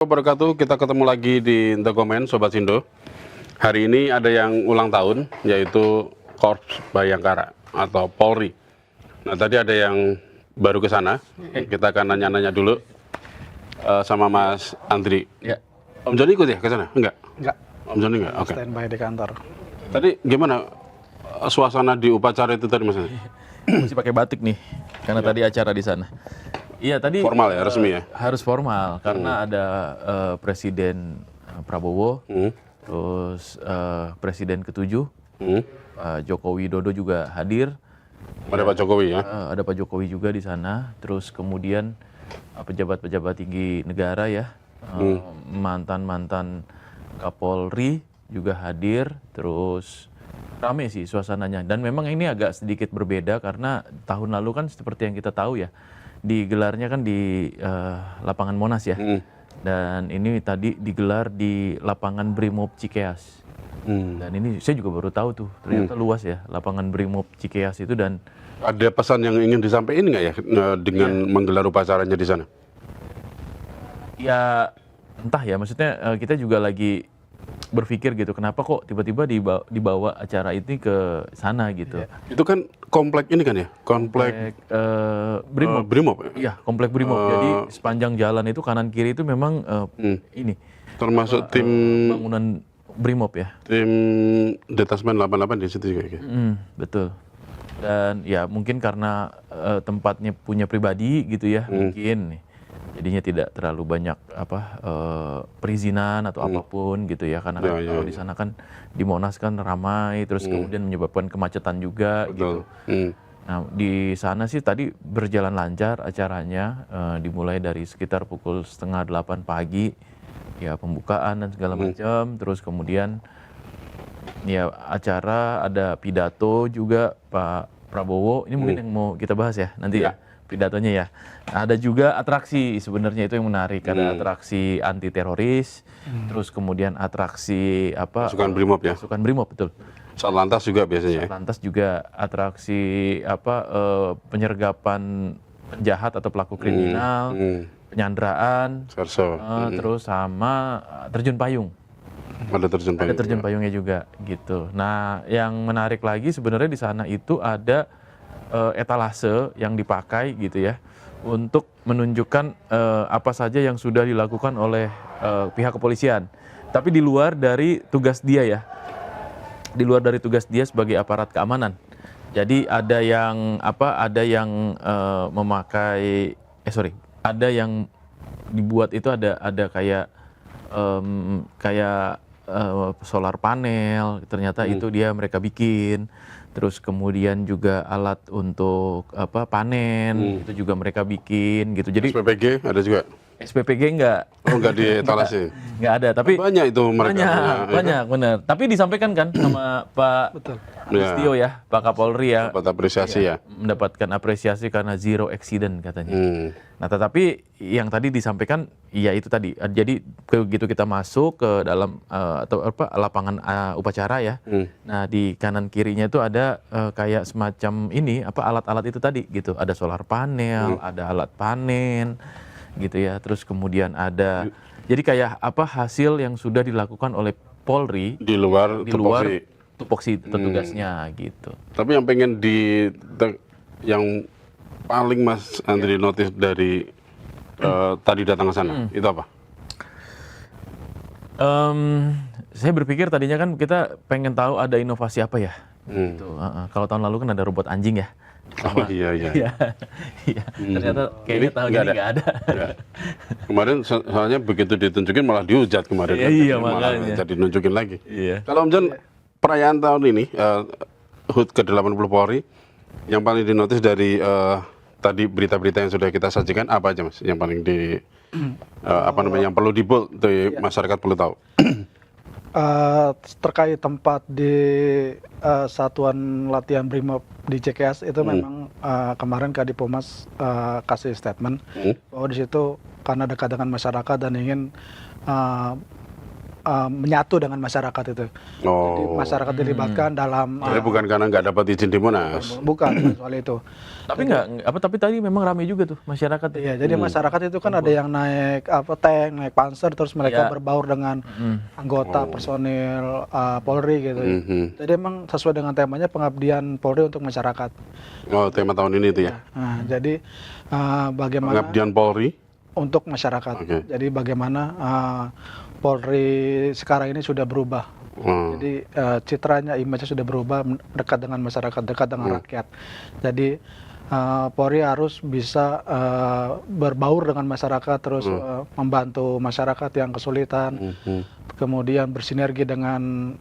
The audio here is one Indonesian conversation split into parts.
Wabarakatuh, kita ketemu lagi di The Comment, Sobat Sindo. Hari ini ada yang ulang tahun, yaitu Korps Bayangkara atau Polri. Nah, tadi ada yang baru ke sana. Kita akan nanya-nanya dulu sama Mas Andri. Ya. Om Joni ikut ya ke sana? Enggak? Enggak. Om Joni enggak? Oke. Standby di kantor. Tadi gimana suasana di upacara itu tadi, Mas Andri? Masih pakai batik nih, karena tadi acara di sana. Iya tadi Formal ya, resmi ya? Harus formal karena ada Presiden Prabowo, terus Presiden ke-7 Joko Widodo juga hadir. Ada Pak Jokowi ya? Ada Pak Jokowi juga di sana. Terus kemudian pejabat-pejabat tinggi negara ya, mantan-mantan Kapolri juga hadir. Terus rame sih suasananya. Dan memang ini agak sedikit berbeda karena tahun lalu kan seperti yang kita tahu ya, digelarnya kan di lapangan Monas ya, dan ini tadi digelar di lapangan Brimob Cikeas. Dan ini saya juga baru tahu tuh, ternyata luas ya lapangan Brimob Cikeas itu. Dan ada pesan yang ingin disampaikan nggak ya dengan menggelar upacaranya di sana? Ya entah ya, maksudnya kita juga lagi berpikir gitu, kenapa kok tiba-tiba dibawa acara ini ke sana gitu. Itu kan komplek ini kan ya? Komplek Brimob. Brimob. Iya, komplek Brimob. Jadi sepanjang jalan itu kanan kiri itu memang ini Termasuk tim bangunan Brimob ya. Tim Detasmen 88 di situ juga. Betul. Dan ya mungkin karena tempatnya punya pribadi gitu ya, mungkin nih. Jadinya tidak terlalu banyak perizinan atau apapun gitu ya, karena kan kalau di sana kan di Monas kan ramai, terus kemudian menyebabkan kemacetan juga. Betul. Gitu. Nah di sana sih tadi berjalan lancar acaranya, dimulai dari sekitar pukul 7:30 pagi ya, pembukaan dan segala macam. Terus kemudian ya acara ada pidato juga Pak Prabowo. Ini mungkin yang mau kita bahas ya nanti ya pidatonya ya. Nah, ada juga atraksi, sebenarnya itu yang menarik. Ada atraksi anti teroris, terus kemudian atraksi Pasukan Brimob ya? Pasukan Brimob, betul. Satlantas juga biasanya. Satlantas juga atraksi penyergapan penjahat atau pelaku kriminal, penyanderaan, terus sama terjun payung. Ada terjun payung. Ada terjun payungnya juga gitu. Nah, yang menarik lagi sebenarnya di sana itu ada etalase yang dipakai gitu ya, untuk menunjukkan apa saja yang sudah dilakukan oleh pihak kepolisian. Tapi di luar dari tugas dia ya, di luar dari tugas dia sebagai aparat keamanan. Jadi ada yang memakai, ada yang dibuat itu ada kayak solar panel, ternyata itu mereka bikin. Terus kemudian juga alat untuk panen, itu juga mereka bikin gitu. Jadi SPPG ada juga? SPPG enggak. Oh, enggak di etalase? Enggak ada, tapi banyak itu mereka. Banyak, benar. Tapi disampaikan kan sama Pak Listio ya, Pak Kapolri ya. Dapat apresiasi ya? Mendapatkan apresiasi karena zero accident katanya. Nah, tetapi yang tadi disampaikan, ya itu tadi. Jadi begitu kita masuk ke dalam lapangan upacara ya. Nah, di kanan kirinya itu ada kayak semacam ini, alat-alat itu tadi gitu. Ada solar panel, ada alat panen gitu ya. Terus kemudian ada jadi kayak hasil yang sudah dilakukan oleh Polri di luar tupoksi petugasnya gitu. Tapi yang pengen yang paling Mas Andri notice dari tadi datang ke sana itu apa? Saya berpikir tadinya kan kita pengen tahu ada inovasi apa ya. Gitu. Kalau tahun lalu kan ada robot anjing ya. Oh iya. Iya. Ternyata kayaknya tahun ini nggak ada. Kemarin soalnya begitu ditunjukin malah dihujat kemarin. Iya, makanya. Jadi nunjukin lagi. Iya. Kalau Om Jon, perayaan tahun ini HUT ke-80 Polri yang paling dinotis dari tadi berita-berita yang sudah kita sajikan apa aja Mas? Yang paling yang perlu di-bold masyarakat perlu tahu. Terkait tempat di satuan latihan Brimob di Cikeas itu memang kemarin Kadipomas kasih statement bahwa di situ karena dekat dengan masyarakat dan ingin menyatu dengan masyarakat itu. Jadi masyarakat dilibatkan dalam Jadi bukan karena nggak dapat izin di Monas. bukan soal itu. Tapi tapi tadi memang ramai juga tuh masyarakat. Iya, jadi masyarakat itu kan ada yang naik tank, naik panser, terus mereka berbaur dengan anggota personil Polri gitu. Jadi emang sesuai dengan temanya pengabdian Polri untuk masyarakat. Oh, tema tahun ini itu ya. Nah, jadi bagaimana Pengabdian Polri untuk masyarakat. Oke. Jadi bagaimana Polri sekarang ini sudah berubah. Jadi citranya, image-nya sudah berubah, dekat dengan masyarakat, dekat dengan rakyat. Jadi Polri harus bisa berbaur dengan masyarakat, terus membantu masyarakat yang kesulitan, kemudian bersinergi dengan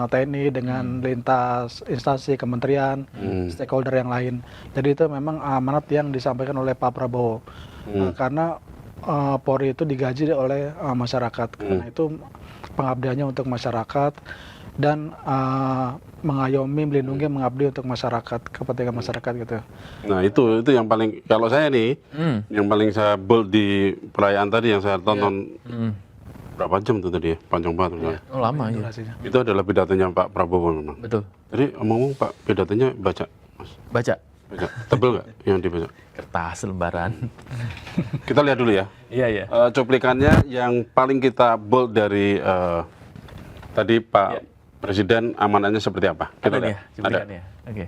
TNI, dengan lintas instansi, kementerian, stakeholder yang lain. Jadi itu memang amanat yang disampaikan oleh Pak Prabowo. Karena Polri itu digaji oleh masyarakat, karena itu pengabdiannya untuk masyarakat dan mengayomi, melindungi, mengabdi untuk masyarakat, kepentingan masyarakat gitu. Nah itu yang paling, kalau saya nih, yang paling saya bold di perayaan tadi yang saya tonton berapa jam tuh tadi ya, panjang banget. Oh, lama ya. Durasinya. Itu adalah pidatonya Pak Prabowo memang. Betul. Jadi omong-omong Pak, pidatonya baca, Mas. Baca Tebel nggak yang dibaca? kertas lembaran. Kita lihat dulu ya. Iya. Cuplikannya yang paling kita bold dari tadi Pak Presiden, amanannya seperti apa? Kita Ada nih ya, lihat. cuplikannya. Oke.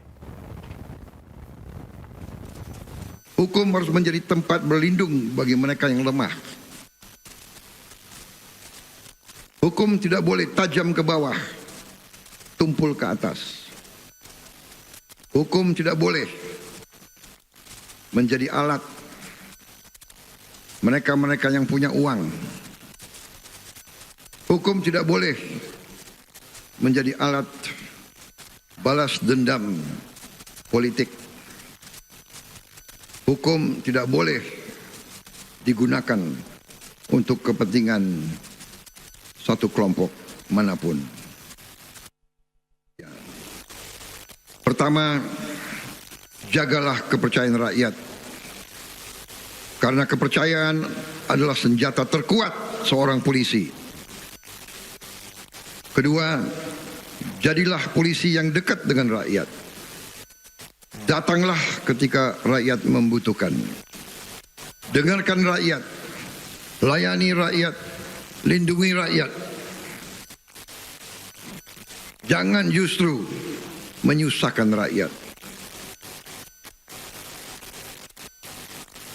Hukum harus menjadi tempat berlindung bagi mereka yang lemah. Hukum tidak boleh tajam ke bawah, tumpul ke atas. Hukum tidak boleh menjadi alat mereka-mereka yang punya uang. Hukum tidak boleh menjadi alat balas dendam politik. Hukum tidak boleh digunakan untuk kepentingan satu kelompok manapun. Pertama, jagalah kepercayaan rakyat. Karena kepercayaan adalah senjata terkuat seorang polisi. Kedua, jadilah polisi yang dekat dengan rakyat. Datanglah ketika rakyat membutuhkan. Dengarkan rakyat, layani rakyat, lindungi rakyat. Jangan justru menyusahkan rakyat.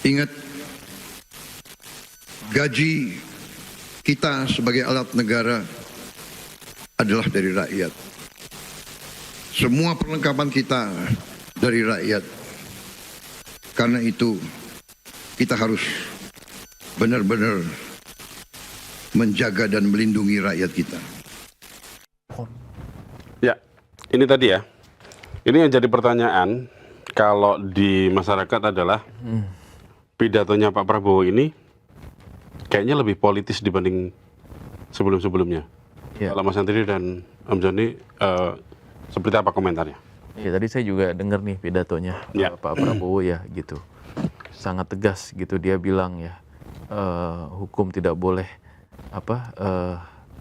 Ingat, gaji kita sebagai alat negara adalah dari rakyat. Semua perlengkapan kita dari rakyat. Karena itu kita harus benar-benar menjaga dan melindungi rakyat kita. Ya, ini tadi ya. Ini yang jadi pertanyaan kalau di masyarakat adalah pidatonya Pak Prabowo ini kayaknya lebih politis dibanding sebelum-sebelumnya. Ya. Kalau Mas Andri dan Om Joni seperti apa komentarnya? Ya, tadi saya juga dengar nih pidatonya Pak Prabowo ya gitu. Sangat tegas gitu dia bilang ya, hukum tidak boleh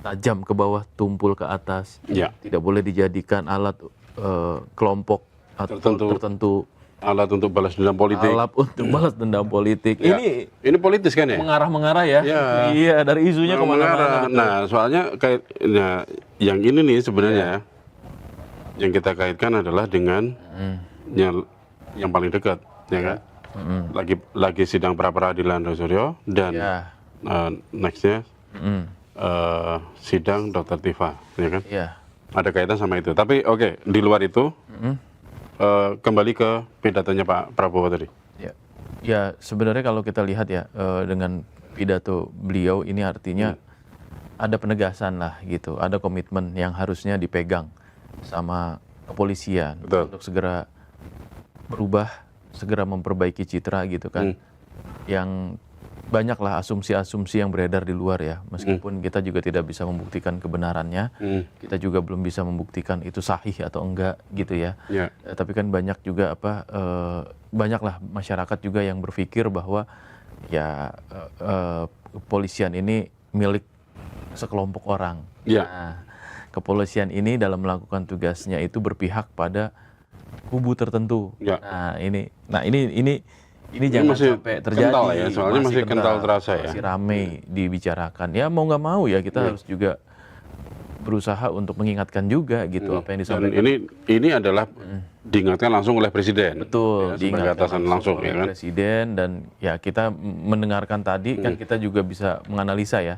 tajam ke bawah, tumpul ke atas. Ya. Tidak boleh dijadikan alat kelompok tertentu. Alat untuk balas dendam politik. Alat untuk balas dendam politik. Ya. Ini politis kan ya? Mengarah-mengarah ya. Ya. Iya, dari isunya kemana-mana. Nah, soalnya kayak yang ini nih sebenarnya yang kita kaitkan adalah dengan yang paling dekat, ya kan? Lagi sidang pra peradilan Rosario dan nextnya sidang Dr. Tifa, ya kan? Iya. Ada kaitan sama itu. Tapi oke, di luar itu kembali ke pidatonya Pak Prabowo tadi. Ya sebenarnya kalau kita lihat ya dengan pidato beliau ini artinya ada penegasan lah gitu, ada komitmen yang harusnya dipegang sama kepolisian. Betul. Untuk segera berubah, segera memperbaiki citra gitu kan. Yang banyaklah asumsi-asumsi yang beredar di luar ya, meskipun kita juga tidak bisa membuktikan kebenarannya, kita juga belum bisa membuktikan itu sahih atau enggak gitu ya. Tapi kan banyak juga banyaklah masyarakat juga yang berpikir bahwa ya kepolisian ini milik sekelompok orang. Iya. Nah, kepolisian ini dalam melakukan tugasnya itu berpihak pada kubu tertentu. Ya. Ini jangan masih sampai terjadi. kental ya, soalnya masih kental terasa ya. Masih ramai dibicarakan. Ya mau nggak mau ya kita harus juga berusaha untuk mengingatkan juga gitu apa yang Dan disampaikan. ini adalah diingatkan langsung oleh presiden. Betul, Ya, sebagai diingatkan atasan langsung oleh ya kan. presiden, dan ya kita mendengarkan tadi kan kita juga bisa menganalisa ya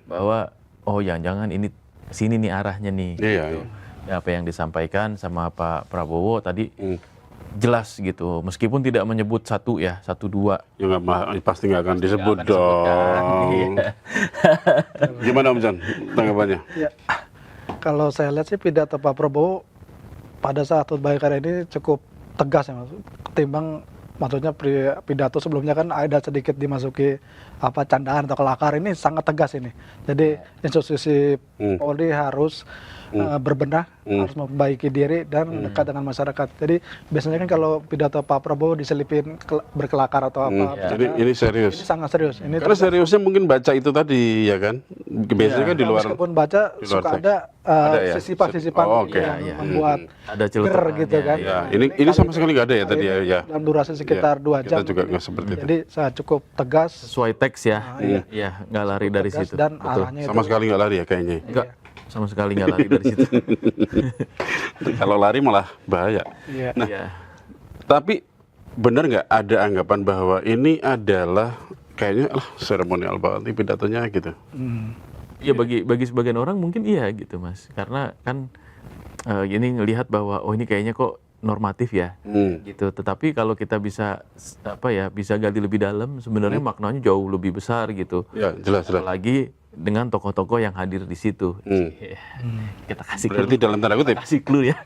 bahwa oh jangan-jangan ini sini nih arahnya nih. Iya, gitu. iya. Ya, apa yang disampaikan sama Pak Prabowo tadi jelas gitu, meskipun tidak menyebut satu ya, satu dua. Ya pasti nggak akan disebut akan disebutkan. dong. Iya. Gimana Om Jan tanggapannya? Ya, kalau saya lihat sih pidato Pak Prabowo pada saat HUT Bayangkara ini cukup tegas ya Mas. Ketimbang maksudnya pidato sebelumnya kan ada sedikit dimasuki candaan atau kelakar, ini sangat tegas ini. Jadi institusi Polri harus berbenah, harus memperbaiki diri dan dekat dengan masyarakat. Jadi biasanya kan kalau pidato Pak Prabowo diselipin berkelakar atau apa, bercanda, Ini serius. ini sangat serius. Ini Karena seriusnya mungkin baca itu tadi ya kan. Biasanya kan di luar. meskipun baca di luar suka teks. ada Ada ya? sisipan-sisipan Oh, oke. yang Iya, membuat Ada ger celutukannya, gitu kan. Ya, ini sama sekali nggak ada ya tadi ya. Dalam durasi sekitar 2 jam. Kita juga nggak seperti itu. Jadi saya cukup tegas sesuai teks ya. Iya, nggak lari dari tegas situ. dan Betul. arahnya Sama itu sekali nggak lari ya kayaknya. Enggak, sama sekali nggak lari dari situ. Kalau lari malah bahaya. iya. Nah, Iya. tapi benar nggak ada anggapan bahwa ini adalah kayaknya seremonial banget nih pidatonya gitu. Ya bagi sebagian orang mungkin iya gitu Mas, karena kan ini ngelihat bahwa oh ini kayaknya kok normatif ya, gitu. Tetapi kalau kita bisa bisa gali lebih dalam, sebenarnya maknanya jauh lebih besar gitu. Ya jelas. Apalagi dengan tokoh-tokoh yang hadir di situ. Kita kasih Berarti clue. dalam tanda kutip Kasih clue ya.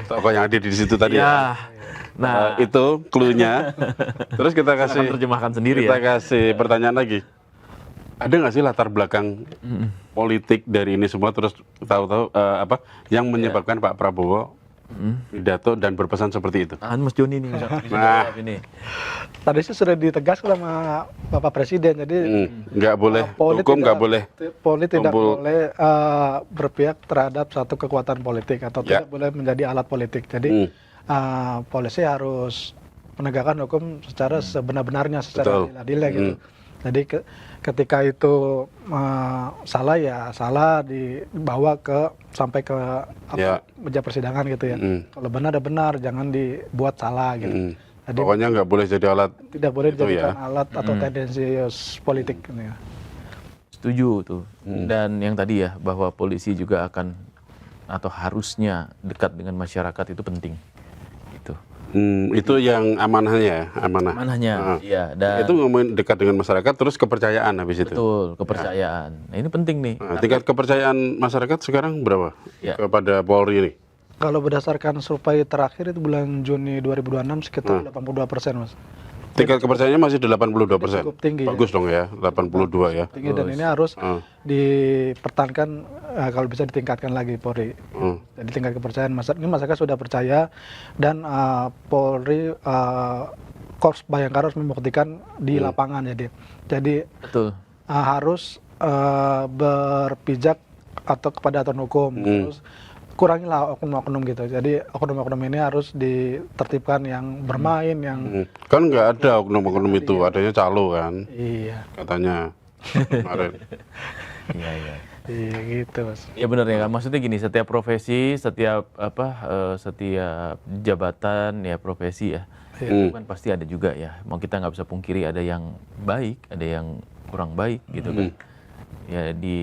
tokoh yang hadir di situ tadi ya. Ya. Nah, Itu clue-nya. Terus kita akan kasih terjemahkan sendiri kita ya. kasih pertanyaan lagi. Ada nggak sih latar belakang politik dari ini semua terus tahu-tahu yang menyebabkan Pak Prabowo pidato dan berpesan seperti itu? Mas Joni nih bisa Nah. jawab ini. Tadi sih sudah ditegaskan sama Bapak Presiden. Jadi Nggak boleh hukum, nggak boleh Polri tidak kumpul. boleh berpihak terhadap satu kekuatan politik atau Ya. tidak boleh menjadi alat politik. Jadi polisi harus menegakkan hukum secara sebenar-benarnya, secara Betul. adil-adilnya gitu. Jadi ketika itu salah ya salah, dibawa sampai ke Ya. meja persidangan gitu ya. Kalau benar ya benar, jangan dibuat salah gitu. Jadi Pokoknya nggak boleh jadi alat. tidak boleh Itu dijadikan ya. alat atau tendensius politik gitu ya. Setuju tuh. Dan yang tadi ya bahwa polisi juga akan atau harusnya dekat dengan masyarakat itu penting. Gitu. Itu yang amanahnya ya, amanah. Manahnya, iya. Dan Itu ngomongin dekat dengan masyarakat terus kepercayaan habis itu. betul kepercayaan. Nah, ini penting nih. Nah, tingkat kepercayaan masyarakat sekarang berapa Ya. kepada Polri ini? Kalau berdasarkan survei terakhir itu bulan Juni 2026 sekitar 82%, Mas. Tingkat kepercayaannya masih 82%. Cukup tinggi, ya. Bagus dong ya, 82 ya. Tinggi, dan ini harus dipertahankan, kalau bisa ditingkatkan lagi Polri. Jadi tingkat kepercayaan masyarakat sudah percaya, dan Polri Korps Bayangkara harus membuktikan di lapangan. Jadi betul. harus berpijak atau kepada aturan hukum. Terus kurangilah oknum-oknum gitu. Jadi oknum-oknum ini harus ditertibkan, yang bermain, yang Kan nggak ada oknum-oknum itu, adanya calo kan, iya, katanya kemarin. Iya, iya. iya gitu, Mas. Ya benar ya, maksudnya gini, setiap profesi, setiap setiap jabatan ya profesi ya, itu kan pasti ada juga ya. Mau kita nggak bisa pungkiri ada yang baik, ada yang kurang baik gitu kan. Ya di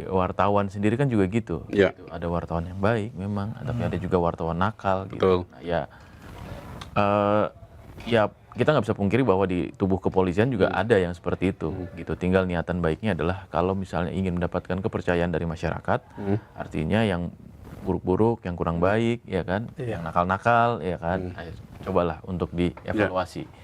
wartawan sendiri kan juga gitu. Ya. Gitu. Ada wartawan yang baik memang, tapi ada juga wartawan nakal Betul. gitu. Nah, ya kita nggak bisa pungkiri bahwa di tubuh kepolisian juga ada yang seperti itu gitu. Tinggal niatan baiknya adalah kalau misalnya ingin mendapatkan kepercayaan dari masyarakat, artinya yang buruk-buruk, yang kurang baik ya kan, yang nakal-nakal ya kan, ayo, cobalah untuk dievaluasi.